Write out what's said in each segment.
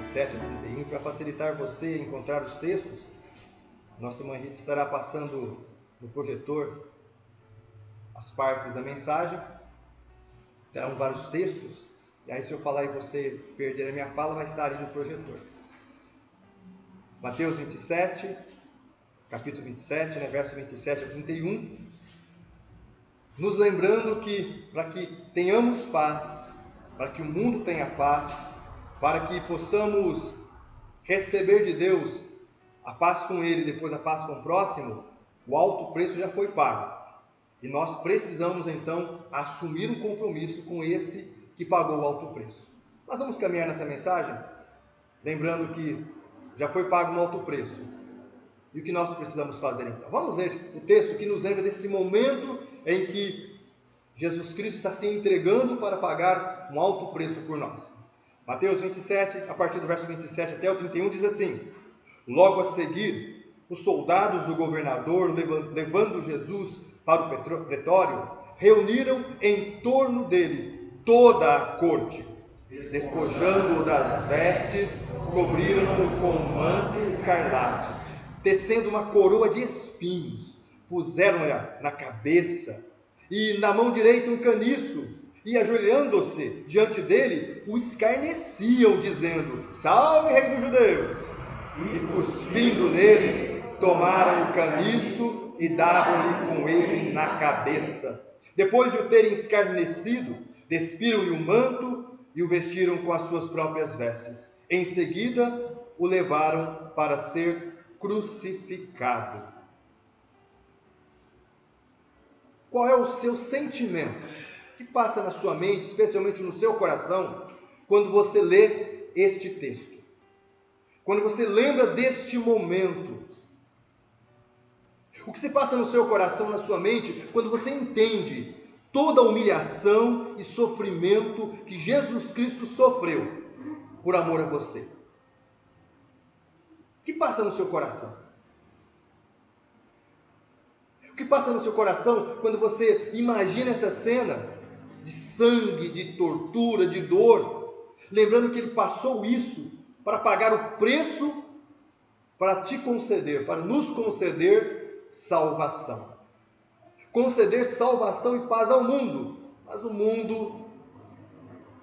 27 a 31. Para facilitar você encontrar os textos, nossa irmã Rita estará passando no projetor as partes da mensagem. Terão vários textos, e aí se eu falar e você perder a minha fala, vai estar ali no projetor. Mateus 27, capítulo 27, verso 27 a 31, nos lembrando que para que tenhamos paz, para que o mundo tenha paz, para que possamos receber de Deus a paz com Ele, depois a paz com o próximo, o alto preço já foi pago. E nós precisamos então assumir um compromisso com esse que pagou o alto preço. Nós vamos caminhar nessa mensagem, lembrando que já foi pago um alto preço. E o que nós precisamos fazer então? Vamos ler o texto que nos lembra desse momento em que Jesus Cristo está se entregando para pagar um alto preço por nós. Mateus 27, a partir do verso 27 até o 31, diz assim: logo a seguir, os soldados do governador, levando Jesus para o pretório, reuniram em torno dele toda a corte. Despojando-o das vestes, cobriram-no com um manto escarlate, tecendo uma coroa de espinhos, puseram-na na cabeça, e na mão direita um caniço, e ajoelhando-se diante dele, o escarneciam, dizendo: salve, rei dos judeus! E cuspindo nele, tomaram o caniço e davam-lhe com ele na cabeça. Depois de o terem escarnecido, despiram-lhe o manto e o vestiram com as suas próprias vestes. Em seguida, o levaram para ser crucificado. Qual é o seu sentimento? O que passa na sua mente, especialmente no seu coração, quando você lê este texto? Quando você lembra deste momento? O que se passa no seu coração, na sua mente, quando você entende toda a humilhação e sofrimento que Jesus Cristo sofreu por amor a você? O que passa no seu coração? O que passa no seu coração quando você imagina essa cena de sangue, de tortura, de dor, lembrando que Ele passou isso para pagar o preço para te conceder, para nos conceder salvação. Conceder salvação e paz ao mundo, mas o mundo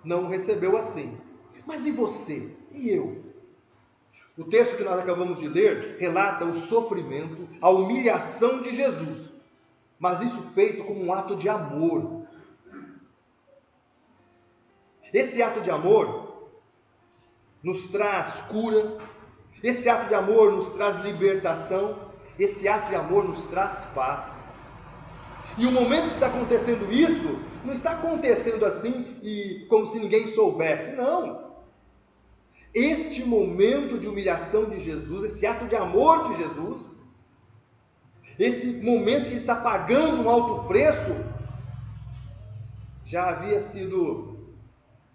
não recebeu assim. Mas e você? E eu? O texto que nós acabamos de ler relata o sofrimento, a humilhação de Jesus, mas isso feito como um ato de amor. Esse ato de amor nos traz cura, esse ato de amor nos traz libertação, esse ato de amor nos traz paz. E o momento que está acontecendo isso, não está acontecendo assim e como se ninguém soubesse, não. Este momento de humilhação de Jesus, esse ato de amor de Jesus, esse momento que Ele está pagando um alto preço, já havia sido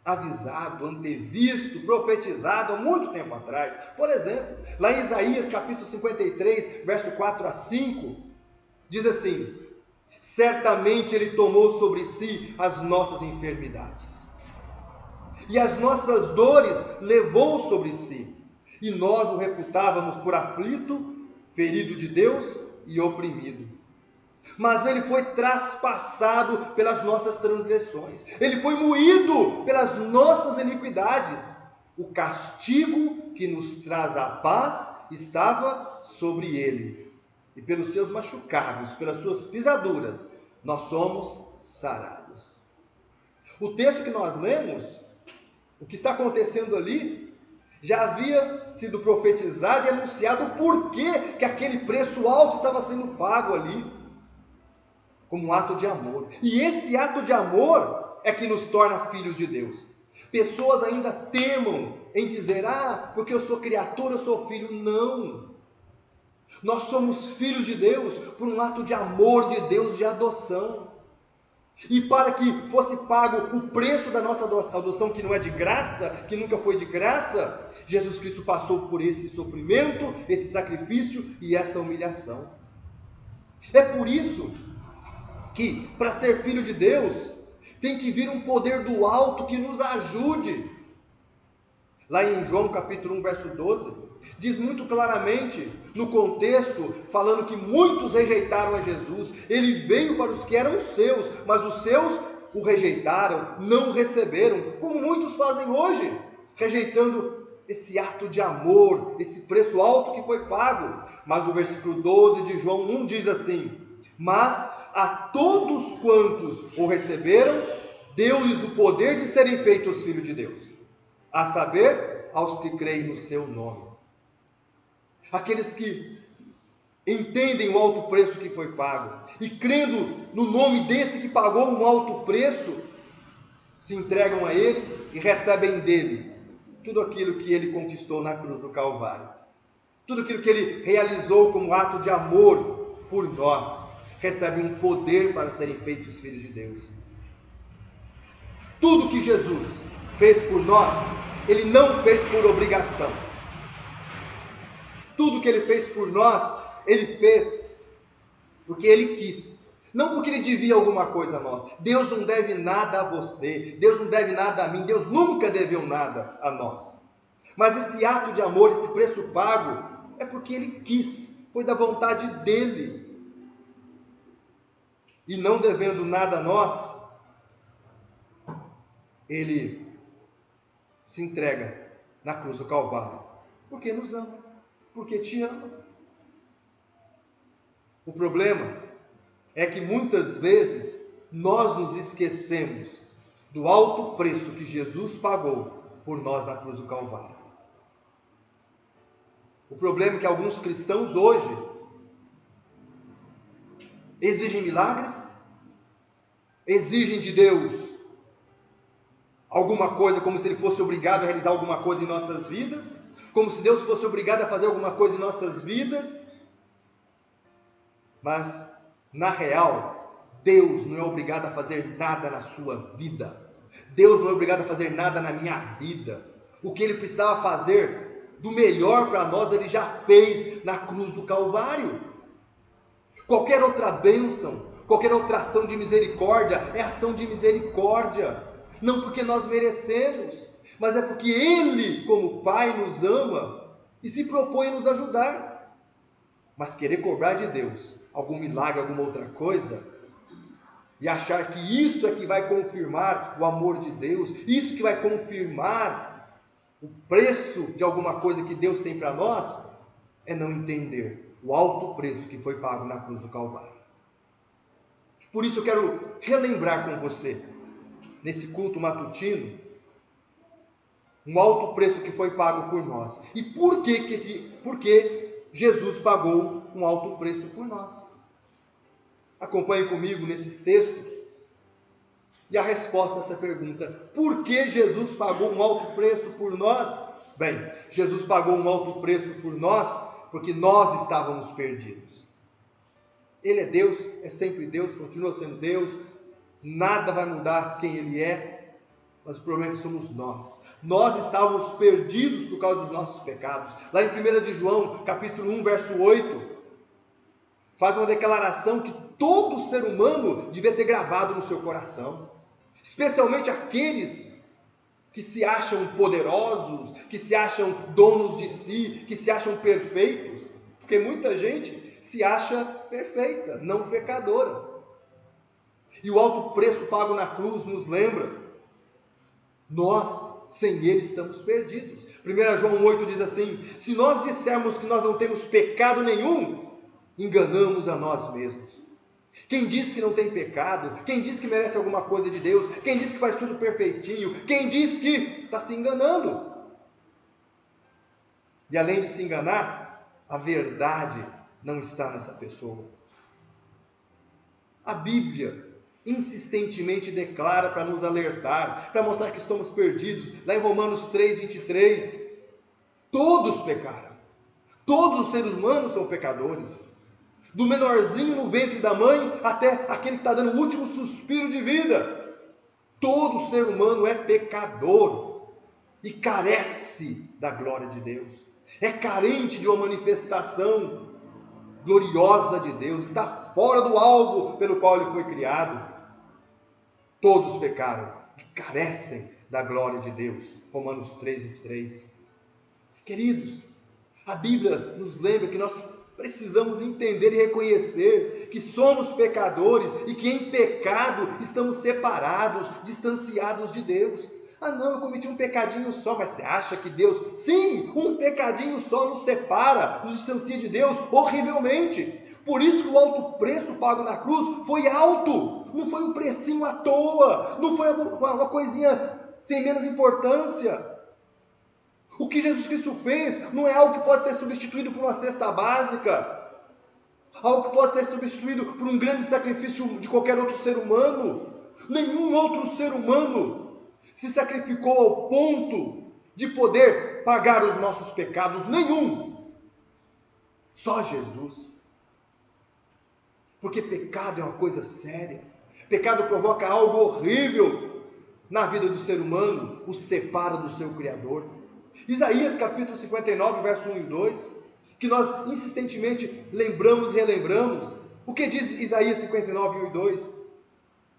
avisado, antevisto, profetizado há muito tempo atrás. Por exemplo, lá em Isaías capítulo 53, verso 4 a 5, diz assim: certamente Ele tomou sobre si as nossas enfermidades, e as nossas dores levou sobre si, e nós o reputávamos por aflito, ferido de Deus e oprimido. Mas Ele foi traspassado pelas nossas transgressões, Ele foi moído pelas nossas iniquidades. O castigo que nos traz a paz estava sobre Ele, e pelos seus machucados, pelas suas pisaduras, nós somos sarados. O texto que nós lemos, o que está acontecendo ali, já havia sido profetizado e anunciado o porquê que aquele preço alto estava sendo pago ali, como um ato de amor. E esse ato de amor é que nos torna filhos de Deus. Pessoas ainda temam em dizer: porque eu sou criatura, eu sou filho. Não. Nós somos filhos de Deus por um ato de amor de Deus, de adoção. E para que fosse pago o preço da nossa adoção, que não é de graça, que nunca foi de graça, Jesus Cristo passou por esse sofrimento, esse sacrifício e essa humilhação. É por isso que, para ser filho de Deus, tem que vir um poder do alto que nos ajude. lá em João capítulo 1, verso 12, diz muito claramente, no contexto, falando que muitos rejeitaram a Jesus. Ele veio para os que eram seus, mas os seus o rejeitaram, não o receberam, como muitos fazem hoje, rejeitando esse ato de amor, esse preço alto que foi pago. Mas o versículo 12 de João 1 diz assim: mas a todos quantos o receberam, deu-lhes o poder de serem feitos filhos de Deus, a saber, aos que creem no seu nome. Aqueles que entendem o alto preço que foi pago e crendo no nome desse que pagou um alto preço, se entregam a Ele e recebem dele tudo aquilo que Ele conquistou na cruz do Calvário, tudo aquilo que Ele realizou como ato de amor por nós. Recebem um poder para serem feitos filhos de Deus. Tudo que Jesus fez por nós, Ele não fez por obrigação. Tudo que Ele fez por nós, Ele fez porque Ele quis, não porque Ele devia alguma coisa a nós. Deus não deve nada a você, Deus não deve nada a mim, Deus nunca deveu nada a nós. Mas esse ato de amor, esse preço pago, é porque Ele quis, foi da vontade dEle. E não devendo nada a nós, Ele se entrega na cruz do Calvário, porque nos ama, porque te ama. O problema é que muitas vezes nós nos esquecemos do alto preço que Jesus pagou por nós na cruz do Calvário. O problema é que alguns cristãos hoje exigem milagres, exigem de Deus alguma coisa, como se Ele fosse obrigado a realizar alguma coisa em nossas vidas, como se Deus fosse obrigado a fazer alguma coisa em nossas vidas. Mas, na real, Deus não é obrigado a fazer nada na sua vida. Deus não é obrigado a fazer nada na minha vida. O que Ele precisava fazer do melhor para nós, Ele já fez na cruz do Calvário. Qualquer outra bênção, qualquer outra ação de misericórdia, é ação de misericórdia. Não porque nós merecemos, mas é porque Ele, como Pai, nos ama e se propõe a nos ajudar. Mas querer cobrar de Deus algum milagre, alguma outra coisa, e achar que isso é que vai confirmar o amor de Deus, isso que vai confirmar o preço de alguma coisa que Deus tem para nós, é não entender o alto preço que foi pago na cruz do Calvário. Por isso eu quero relembrar com você, nesse culto matutino, um alto preço que foi pago por nós. E por que Jesus pagou um alto preço por nós? Acompanhe comigo nesses textos e a resposta a essa pergunta: por que Jesus pagou um alto preço por nós? Bem, Jesus pagou um alto preço por nós porque nós estávamos perdidos. Ele é Deus, é sempre Deus, continua sendo Deus, nada vai mudar quem Ele é, mas o problema é que somos nós. Nós estávamos perdidos por causa dos nossos pecados. Lá em 1 de João, capítulo 1, verso 8, faz uma declaração que todo ser humano devia ter gravado no seu coração, especialmente aqueles que se acham poderosos, que se acham donos de si, que se acham perfeitos, porque muita gente se acha perfeita, não pecadora. E o alto preço pago na cruz nos lembra, nós sem Ele estamos perdidos. 1 João 8 diz assim: se nós dissermos que nós não temos pecado nenhum, enganamos a nós mesmos. Quem diz que não tem pecado, quem diz que merece alguma coisa de Deus, quem diz que faz tudo perfeitinho, quem diz que está se enganando. E além de se enganar, a verdade não está nessa pessoa. A Bíblia insistentemente declara para nos alertar, para mostrar que estamos perdidos. Lá em Romanos 3:23, todos pecaram, todos os seres humanos são pecadores, do menorzinho no ventre da mãe até aquele que está dando o último suspiro de vida. Todo ser humano é pecador e carece da glória de Deus, é carente de uma manifestação gloriosa de Deus, está fora do alvo pelo qual ele foi criado. Todos pecaram e carecem da glória de Deus. Romanos 3:23. Queridos, a Bíblia nos lembra que nós precisamos entender e reconhecer que somos pecadores e que em pecado estamos separados, distanciados de Deus. Ah não, eu cometi um pecadinho só, mas você acha que Deus... Sim, um pecadinho só nos separa, nos distancia de Deus horrivelmente. Por isso que o alto preço pago na cruz foi alto, não foi um precinho à toa, não foi uma coisinha sem menos importância. O que Jesus Cristo fez não é algo que pode ser substituído por uma cesta básica, algo que pode ser substituído por um grande sacrifício de qualquer outro ser humano. Nenhum outro ser humano se sacrificou ao ponto de poder pagar os nossos pecados, nenhum. Só Jesus. Porque pecado é uma coisa séria. Pecado provoca algo horrível na vida do ser humano, o separa do seu Criador. Isaías capítulo 59, verso 1 e 2, que nós insistentemente lembramos e relembramos. O que diz Isaías 59, 1 e 2?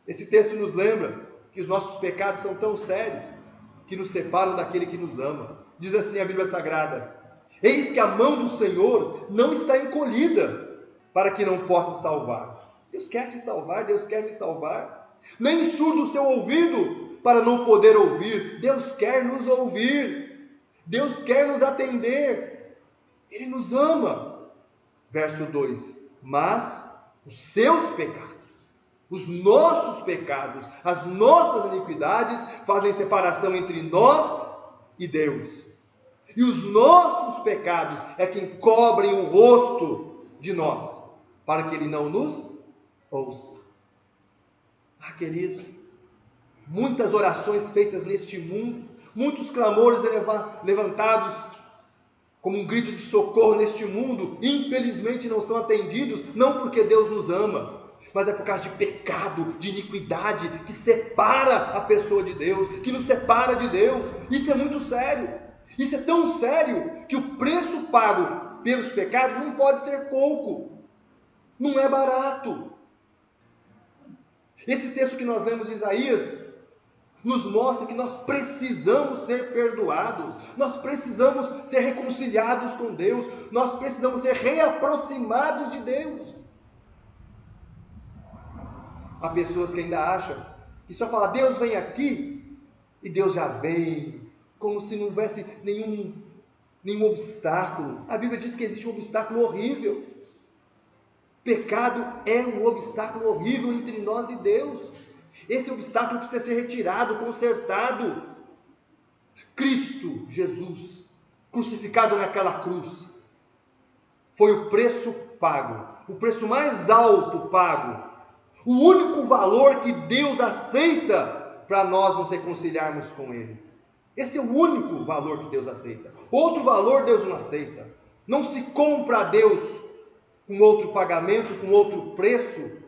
Esse texto nos lembra que os nossos pecados são tão sérios que nos separam daquele que nos ama. Diz assim a Bíblia Sagrada: eis que a mão do Senhor não está encolhida para que não possa salvar. Deus quer te salvar, Deus quer me salvar. Nem surdo o seu ouvido para não poder ouvir. Deus quer nos ouvir. Deus quer nos atender. Ele nos ama. Verso 2: mas os seus pecados, os nossos pecados, as nossas iniquidades fazem separação entre nós e Deus. E os nossos pecados é quem cobrem o rosto de nós, para que Ele não nos ouça. Ah, queridos, muitas orações feitas neste mundo, muitos clamores levantados como um grito de socorro neste mundo, infelizmente não são atendidos, não porque Deus nos ama, mas é por causa de pecado, de iniquidade, que separa a pessoa de Deus, que nos separa de Deus. Isso é muito sério. Isso é tão sério que o preço pago pelos pecados não pode ser pouco, não é barato. Esse texto que nós lemos de Isaías nos mostra que nós precisamos ser perdoados, nós precisamos ser reconciliados com Deus, nós precisamos ser reaproximados de Deus. Há pessoas que ainda acham que só fala Deus vem aqui e Deus já vem, como se não houvesse nenhum obstáculo. A Bíblia diz que existe um obstáculo horrível. Pecado é um obstáculo horrível entre nós e Deus. Esse obstáculo precisa ser retirado, consertado. Cristo Jesus, crucificado naquela cruz, foi o preço pago, o preço mais alto pago, o único valor que Deus aceita para nós nos reconciliarmos com Ele. Esse é o único valor que Deus aceita. Outro valor Deus não aceita. Não se compra a Deus com outro pagamento, com outro preço,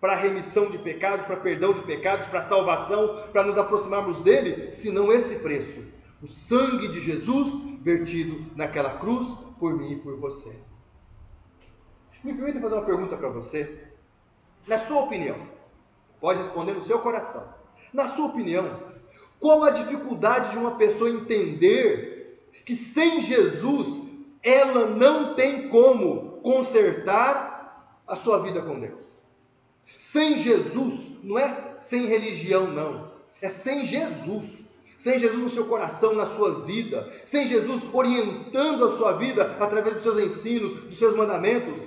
para remissão de pecados, para perdão de pecados, para salvação, para nos aproximarmos dele, senão esse preço, o sangue de Jesus vertido naquela cruz por mim e por você. Me permita fazer uma pergunta para você. Na sua opinião, pode responder no seu coração. Na sua opinião, qual a dificuldade de uma pessoa entender que sem Jesus ela não tem como consertar a sua vida com Deus? Sem Jesus, não é sem religião não, é sem Jesus. Sem Jesus no seu coração, na sua vida, sem Jesus orientando a sua vida através dos seus ensinos, dos seus mandamentos.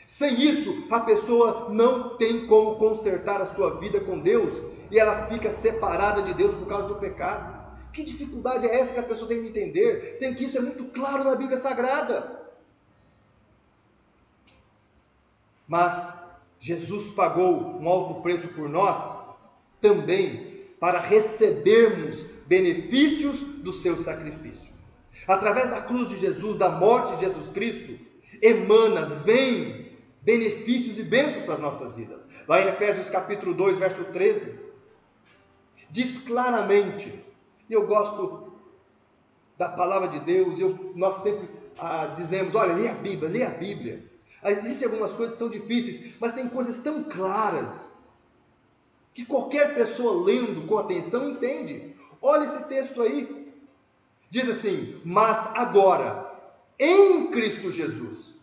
Sem isso, a pessoa não tem como consertar a sua vida com Deus e ela fica separada de Deus por causa do pecado. Que dificuldade é essa que a pessoa tem de entender, sendo que isso é muito claro na Bíblia Sagrada? Mas Jesus pagou um alto preço por nós também para recebermos benefícios do seu sacrifício. Através da cruz de Jesus, da morte de Jesus Cristo, vem benefícios e bênçãos para as nossas vidas. Lá em Efésios capítulo 2, verso 13, diz claramente, e eu gosto da palavra de Deus, nós sempre dizemos, olha, lê a Bíblia. Existem algumas coisas que são difíceis, mas tem coisas tão claras, que qualquer pessoa lendo com atenção entende. Olha esse texto aí. Diz assim: mas agora, em Cristo Jesus.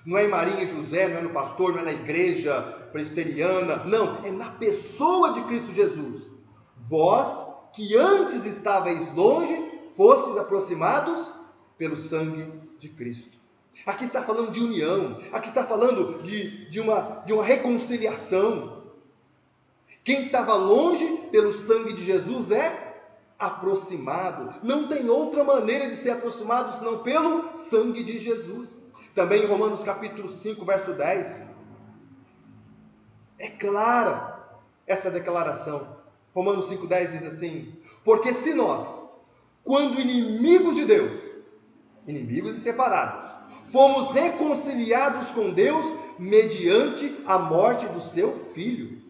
Não é em Maria e José, não é no pastor, não é na igreja presbiteriana. Não, é na pessoa de Cristo Jesus. Vós, que antes estáveis longe, fostes aproximados pelo sangue de Cristo. Aqui está falando de união. Aqui está falando de uma reconciliação. Quem estava longe pelo sangue de Jesus é aproximado. Não tem outra maneira de ser aproximado senão pelo sangue de Jesus. Também em Romanos capítulo 5, verso 10. É clara essa declaração. Romanos 5,10 diz assim: porque se nós, quando inimigos de Deus, inimigos e separados, fomos reconciliados com Deus mediante a morte do seu Filho.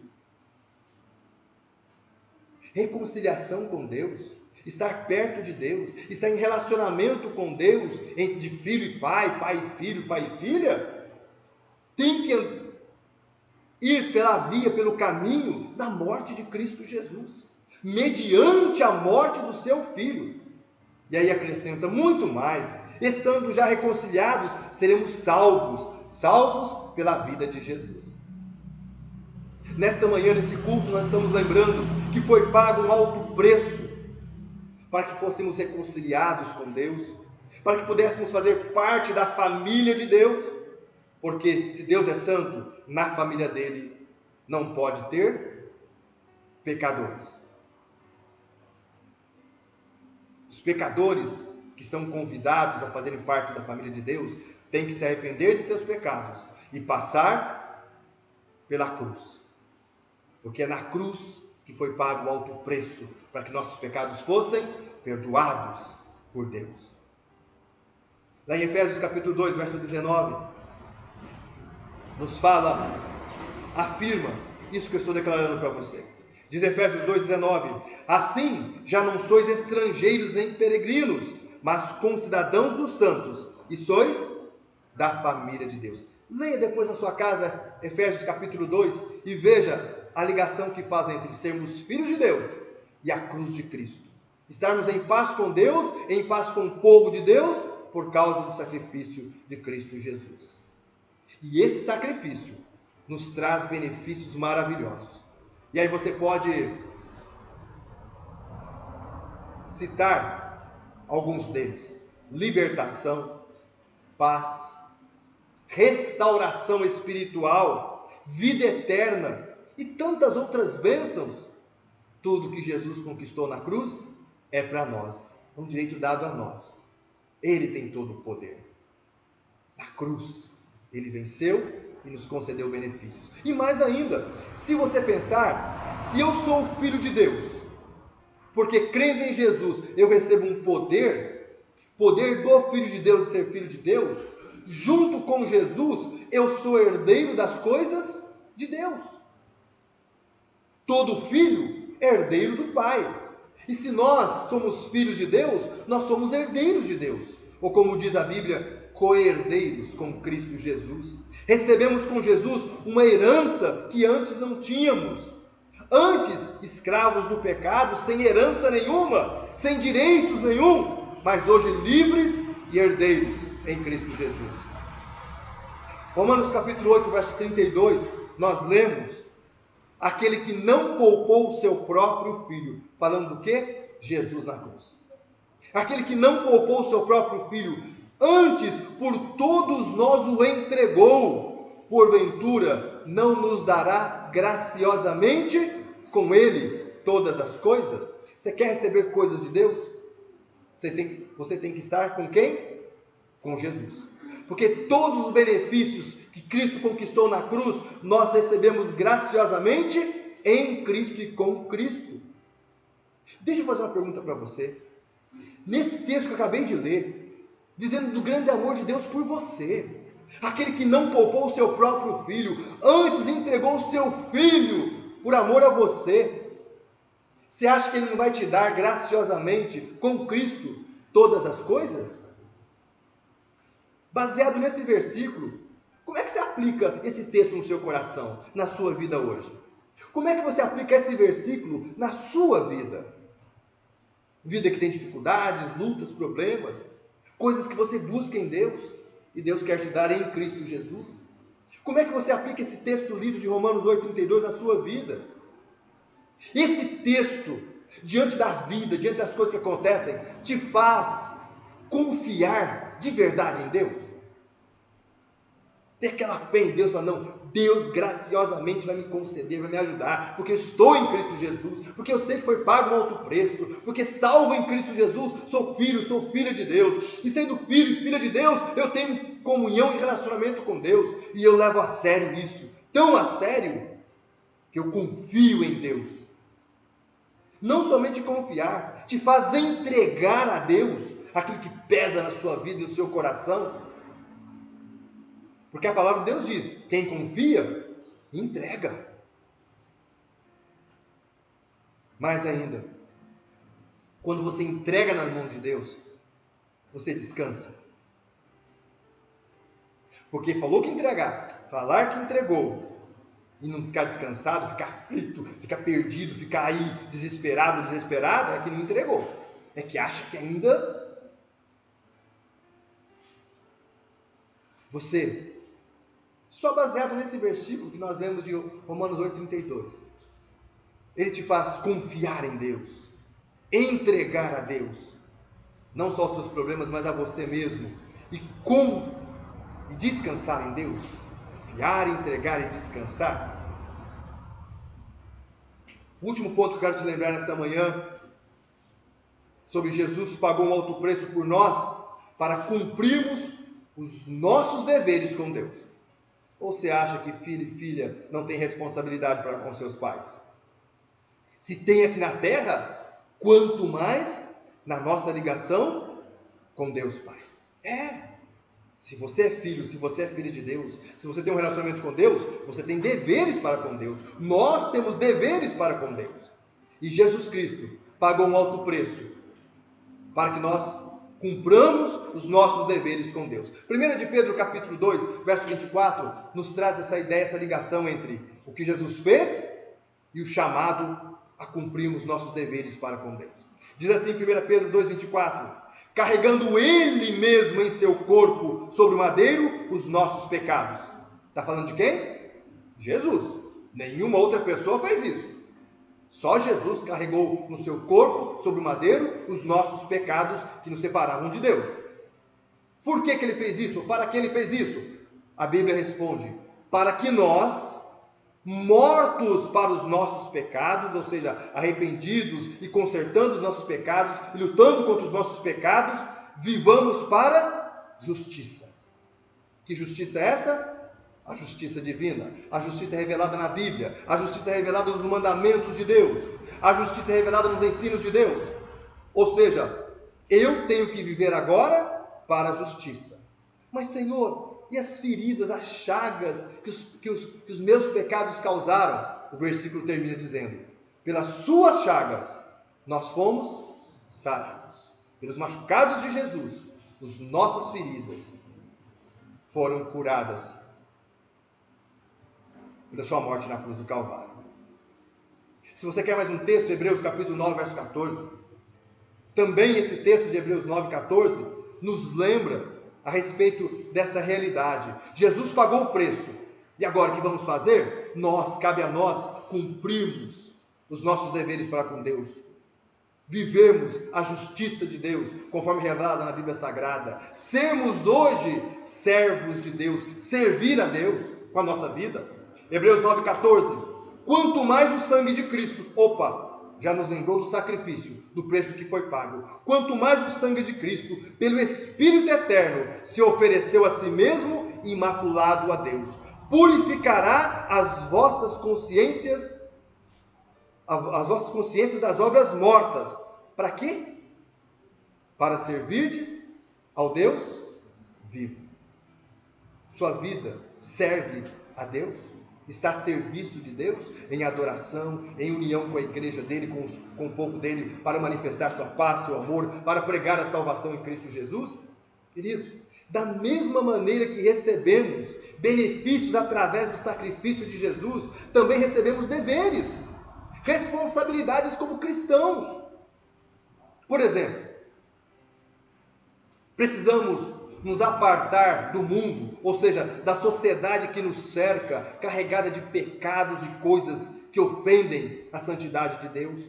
Reconciliação com Deus, estar perto de Deus, estar em relacionamento com Deus, de filho e pai, pai e filho, pai e filha, tem que ir pela via, pelo caminho da morte de Cristo Jesus, mediante a morte do seu Filho. E aí acrescenta muito mais: estando já reconciliados, seremos salvos pela vida de Jesus. Nesta manhã, nesse culto, nós estamos lembrando que foi pago um alto preço para que fôssemos reconciliados com Deus, para que pudéssemos fazer parte da família de Deus, porque se Deus é santo, na família dele não pode ter pecadores. Os pecadores que são convidados a fazerem parte da família de Deus têm que se arrepender de seus pecados e passar pela cruz. Porque é na cruz que foi pago o alto preço para que nossos pecados fossem perdoados por Deus. Lá em Efésios capítulo 2, verso 19, nos fala, afirma isso que eu estou declarando para você. Diz Efésios 2,19: assim já não sois estrangeiros nem peregrinos, mas concidadãos dos santos, e sois da família de Deus. Leia depois na sua casa Efésios capítulo 2 e veja a ligação que faz entre sermos filhos de Deus e a cruz de Cristo. Estarmos em paz com Deus, em paz com o povo de Deus, por causa do sacrifício de Cristo Jesus. E esse sacrifício nos traz benefícios maravilhosos. E aí você pode citar alguns deles: libertação, paz, restauração espiritual, vida eterna e tantas outras bênçãos. Tudo que Jesus conquistou na cruz é para nós, é um direito dado a nós. Ele tem todo o poder. Na cruz, ele venceu e nos concedeu benefícios. E mais ainda, se você pensar, se eu sou filho de Deus, porque crendo em Jesus eu recebo um poder do Filho de Deus de ser filho de Deus, junto com Jesus eu sou herdeiro das coisas de Deus. Todo filho é herdeiro do Pai. E se nós somos filhos de Deus, nós somos herdeiros de Deus. Ou como diz a Bíblia, co-herdeiros com Cristo Jesus. Recebemos com Jesus uma herança que antes não tínhamos. Antes, escravos do pecado, sem herança nenhuma, sem direitos nenhum, mas hoje livres e herdeiros em Cristo Jesus. Romanos capítulo 8, verso 32, nós lemos: aquele que não poupou o seu próprio filho. Falando do quê? Jesus na cruz. Aquele que não poupou o seu próprio filho, antes por todos nós o entregou, porventura não nos dará graciosamente com ele todas as coisas? Você quer receber coisas de Deus? Você tem que estar com quem? Com Jesus. Porque todos os benefícios que Cristo conquistou na cruz, nós recebemos graciosamente em Cristo e com Cristo. Deixa eu fazer uma pergunta para você. Nesse texto que eu acabei de ler, dizendo do grande amor de Deus por você, aquele que não poupou o seu próprio filho, antes entregou o seu filho por amor a você, você acha que ele não vai te dar graciosamente com Cristo todas as coisas? Baseado nesse versículo, como é que você aplica esse texto no seu coração, na sua vida hoje? Como é que você aplica esse versículo na sua vida? Vida que tem dificuldades, lutas, problemas, coisas que você busca em Deus e Deus quer te dar em Cristo Jesus. Como é que você aplica esse texto lido de Romanos 8,32 na sua vida? Esse texto, diante da vida, diante das coisas que acontecem, te faz confiar de verdade em Deus? Ter aquela fé em Deus, falar, não, Deus graciosamente vai me conceder, vai me ajudar, porque estou em Cristo Jesus, porque eu sei que foi pago um alto preço, porque salvo em Cristo Jesus, sou filho, sou filha de Deus, e sendo filho e filha de Deus, eu tenho comunhão e relacionamento com Deus, e eu levo a sério isso, tão a sério, que eu confio em Deus. Não somente confiar, te faz entregar a Deus aquilo que pesa na sua vida e no seu coração. Porque a palavra de Deus diz, quem confia, entrega. Mais ainda, quando você entrega nas mãos de Deus, você descansa. Porque falou que entregar, falar que entregou, e não ficar descansado, ficar aflito, ficar perdido, ficar aí desesperado, é que não entregou. É que acha que ainda você, só baseado nesse versículo que nós lemos de Romanos 8,32, ele te faz confiar em Deus, entregar a Deus, não só os seus problemas, mas a você mesmo, e descansar em Deus, confiar, entregar e descansar. O último ponto que eu quero te lembrar nessa manhã, sobre Jesus pagou um alto preço por nós, para cumprirmos os nossos deveres com Deus. Ou você acha que filho e filha não têm responsabilidade para com seus pais? Se tem aqui na terra, quanto mais na nossa ligação com Deus Pai. Se você é filho, se você é filha de Deus, se você tem um relacionamento com Deus, você tem deveres para com Deus. Nós temos deveres para com Deus. E Jesus Cristo pagou um alto preço para que nós cumpramos os nossos deveres com Deus. 1 de Pedro capítulo 2, verso 24, nos traz essa ideia, essa ligação entre o que Jesus fez e o chamado a cumprirmos nossos deveres para com Deus. Diz assim 1 Pedro 2, 24, carregando Ele mesmo em seu corpo sobre o madeiro os nossos pecados. Está falando de quem? Jesus. Nenhuma outra pessoa fez isso. Só Jesus carregou no seu corpo, sobre o madeiro, os nossos pecados que nos separavam de Deus. Por que ele fez isso? Para que ele fez isso? A Bíblia responde, para que nós, mortos para os nossos pecados, ou seja, arrependidos e consertando os nossos pecados, e lutando contra os nossos pecados, vivamos para justiça. Que justiça é essa? A justiça divina, a justiça revelada na Bíblia, a justiça revelada nos mandamentos de Deus, a justiça revelada nos ensinos de Deus. Ou seja, eu tenho que viver agora para a justiça. Mas Senhor, e as feridas, as chagas que os meus pecados causaram? O versículo termina dizendo, pelas suas chagas nós fomos sarados. Pelos machucados de Jesus, as nossas feridas foram curadas pela sua morte na cruz do Calvário. Se você quer mais um texto, Hebreus capítulo 9, verso 14. Também esse texto de Hebreus 9, 14 nos lembra a respeito dessa realidade. Jesus pagou o preço. E agora o que vamos fazer? Cabe a nós cumprirmos os nossos deveres para com Deus. Vivermos a justiça de Deus, conforme revelada na Bíblia Sagrada. Sermos hoje servos de Deus, servir a Deus com a nossa vida. Hebreus 9,14, quanto mais o sangue de Cristo, já nos lembrou do sacrifício, do preço que foi pago, quanto mais o sangue de Cristo, pelo Espírito Eterno, se ofereceu a si mesmo, imaculado a Deus, purificará as vossas consciências das obras mortas, para quê? Para servirdes ao Deus vivo. Sua vida serve a Deus? Está a serviço de Deus, em adoração, em união com a igreja dele, com o povo dele, para manifestar sua paz, seu amor, para pregar a salvação em Cristo Jesus? Queridos, da mesma maneira que recebemos benefícios através do sacrifício de Jesus, também recebemos deveres, responsabilidades como cristãos. Por exemplo, precisamos nos apartar do mundo, ou seja, da sociedade que nos cerca, carregada de pecados e coisas que ofendem a santidade de Deus.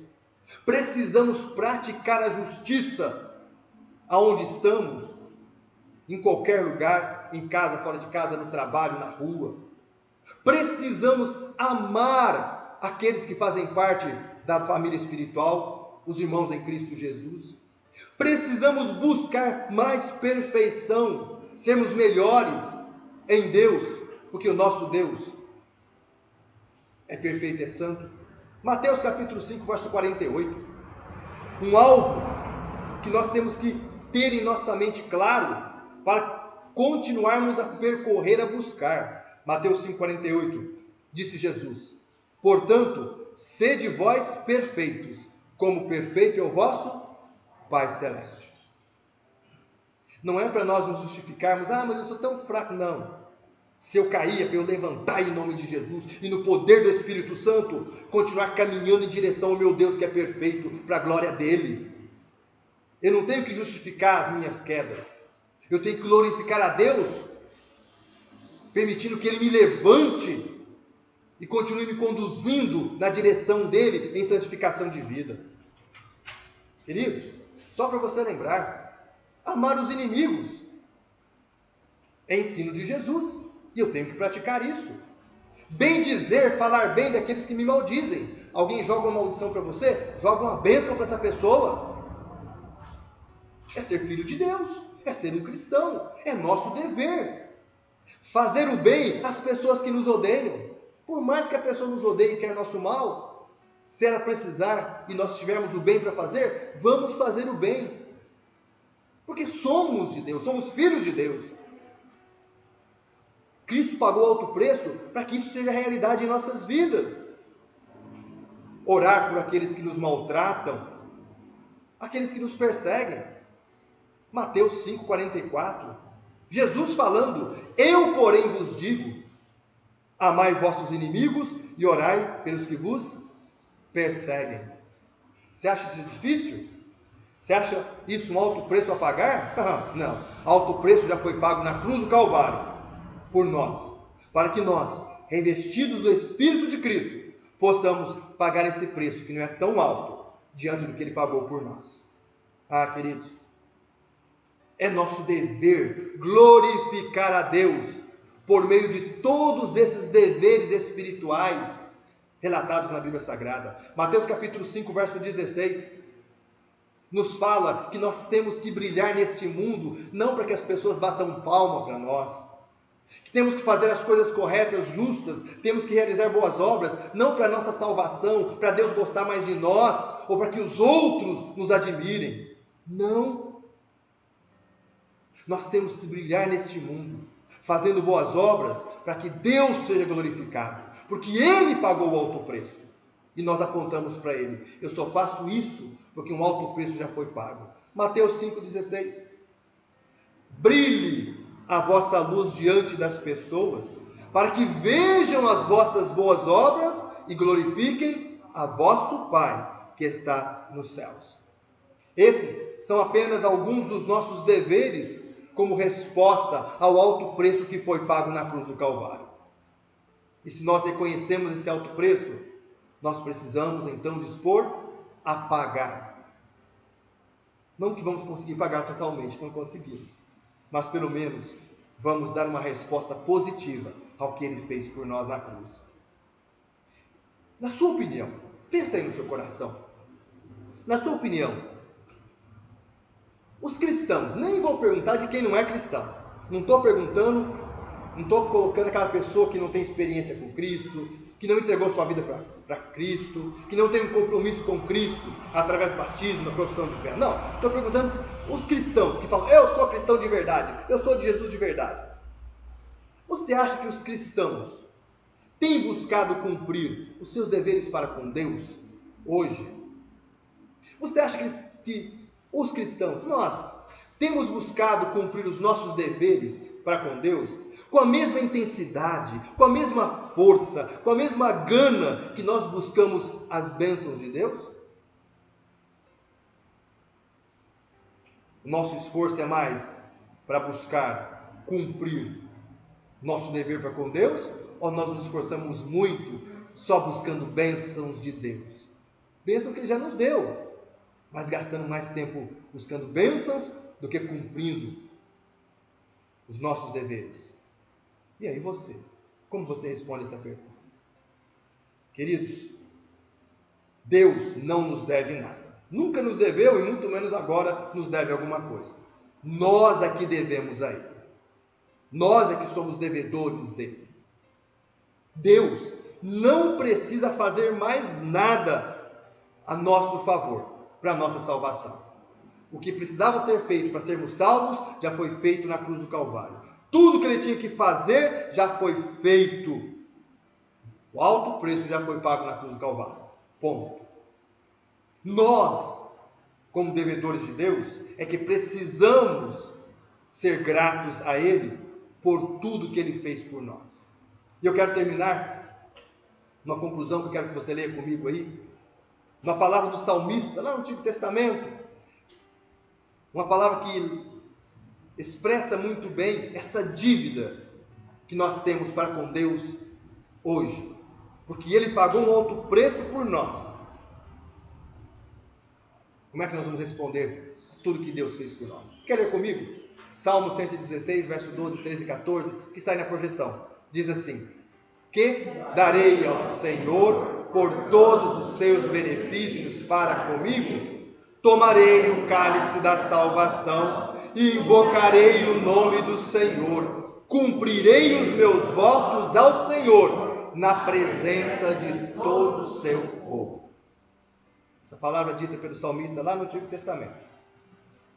Precisamos praticar a justiça aonde estamos, em qualquer lugar, em casa, fora de casa, no trabalho, na rua. Precisamos amar aqueles que fazem parte da família espiritual, os irmãos em Cristo Jesus. Precisamos buscar mais perfeição, sermos melhores em Deus, porque o nosso Deus é perfeito e é santo. Mateus capítulo 5, verso 48. Um alvo que nós temos que ter em nossa mente claro, para continuarmos a percorrer, a buscar. Mateus 5, 48, disse Jesus: portanto, sede vós perfeitos, como perfeito é o vosso Pai Celeste. Não é para nós nos justificarmos, mas eu sou tão fraco, não. Se eu cair, é para eu levantar em nome de Jesus, e no poder do Espírito Santo, continuar caminhando em direção ao meu Deus que é perfeito, para a glória dele. Eu não tenho que justificar as minhas quedas, eu tenho que glorificar a Deus, permitindo que Ele me levante, e continue me conduzindo na direção dele, em santificação de vida. Queridos, só para você lembrar, amar os inimigos é ensino de Jesus, e eu tenho que praticar isso. Bem dizer, falar bem daqueles que me maldizem. Alguém joga uma maldição para você, joga uma bênção para essa pessoa. É ser filho de Deus, é ser um cristão, é nosso dever. Fazer o bem às pessoas que nos odeiam. Por mais que a pessoa nos odeie e quer nosso mal, se ela precisar e nós tivermos o bem para fazer, vamos fazer o bem. Porque somos de Deus, somos filhos de Deus. Cristo pagou alto preço para que isso seja realidade em nossas vidas. Orar por aqueles que nos maltratam, aqueles que nos perseguem. Mateus 5,44. Jesus falando: eu, porém, vos digo, amai vossos inimigos e orai pelos que vos perseguem. Você acha isso difícil? Você acha isso um alto preço a pagar? Não, alto preço já foi pago na cruz do Calvário, por nós, para que nós, revestidos do Espírito de Cristo, possamos pagar esse preço, que não é tão alto, diante do que Ele pagou por nós. Queridos, é nosso dever glorificar a Deus, por meio de todos esses deveres espirituais, relatados na Bíblia Sagrada. Mateus capítulo 5, verso 16, nos fala que nós temos que brilhar neste mundo, não para que as pessoas batam palma para nós, que temos que fazer as coisas corretas, justas, temos que realizar boas obras, não para a nossa salvação, para Deus gostar mais de nós, ou para que os outros nos admirem. Não. Nós temos que brilhar neste mundo, fazendo boas obras, para que Deus seja glorificado, porque Ele pagou o alto preço, e nós apontamos para Ele. Eu só faço isso porque um alto preço já foi pago. Mateus 5,16. Brilhe a vossa luz diante das pessoas, para que vejam as vossas boas obras e glorifiquem a vosso Pai que está nos céus. Esses são apenas alguns dos nossos deveres como resposta ao alto preço que foi pago na cruz do Calvário. E se nós reconhecemos esse alto preço, nós precisamos então dispor a pagar. Não que vamos conseguir pagar totalmente, não conseguimos, mas pelo menos vamos dar uma resposta positiva ao que Ele fez por nós na cruz. Na sua opinião, pensa aí no seu coração, na sua opinião, os cristãos, nem vou perguntar de quem não é cristão, não estou perguntando, não estou colocando aquela pessoa que não tem experiência com Cristo, que não entregou sua vida para Cristo, que não tem um compromisso com Cristo através do batismo, da profissão de fé. Não, estou perguntando os cristãos que falam: eu sou cristão de verdade, eu sou de Jesus de verdade. Você acha que os cristãos têm buscado cumprir os seus deveres para com Deus hoje? Você acha que os cristãos, nós, temos buscado cumprir os nossos deveres para com Deus com a mesma intensidade, com a mesma força, com a mesma gana que nós buscamos as bênçãos de Deus? Nosso esforço é mais para buscar cumprir nosso dever para com Deus, ou nós nos esforçamos muito só buscando bênçãos de Deus? Bênção que Ele já nos deu, mas gastando mais tempo buscando bênçãos do que cumprindo os nossos deveres. E aí você? Como você responde essa pergunta? Queridos, Deus não nos deve nada. Nunca nos deveu e muito menos agora nos deve alguma coisa. Nós é que devemos a Ele. Nós é que somos devedores dele. Deus não precisa fazer mais nada a nosso favor, para a nossa salvação. O que precisava ser feito para sermos salvos, já foi feito na cruz do Calvário. Tudo que Ele tinha que fazer, já foi feito. O alto preço já foi pago na cruz do Calvário. Ponto. Nós, como devedores de Deus, é que precisamos ser gratos a Ele por tudo que Ele fez por nós. E eu quero terminar uma conclusão que eu quero que você leia comigo aí, uma palavra do salmista, lá no Antigo Testamento, uma palavra que expressa muito bem essa dívida que nós temos para com Deus hoje, porque Ele pagou um alto preço por nós. Como é que nós vamos responder a tudo que Deus fez por nós? Quer ler comigo? Salmo 116, verso 12, 13 e 14, que está aí na projeção. Diz assim: que darei ao Senhor por todos os seus benefícios para comigo? Tomarei o cálice da salvação e invocarei o nome do Senhor. Cumprirei os meus votos ao Senhor na presença de todo o seu povo. Essa palavra dita pelo salmista lá no Antigo Testamento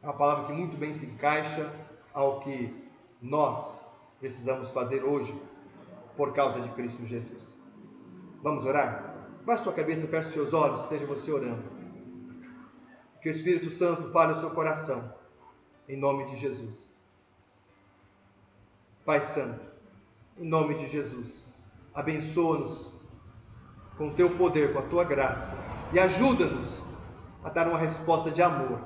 é uma palavra que muito bem se encaixa ao que nós precisamos fazer hoje por causa de Cristo Jesus. Vamos orar? Baixe sua cabeça, feche os seus olhos, esteja você orando. Que o Espírito Santo fale ao seu coração, em nome de Jesus. Pai Santo, em nome de Jesus, abençoa-nos com o teu poder, com a tua graça, e ajuda-nos a dar uma resposta de amor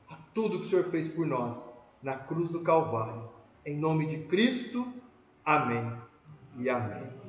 a tudo que o Senhor fez por nós na cruz do Calvário. Em nome de Cristo, amém e amém.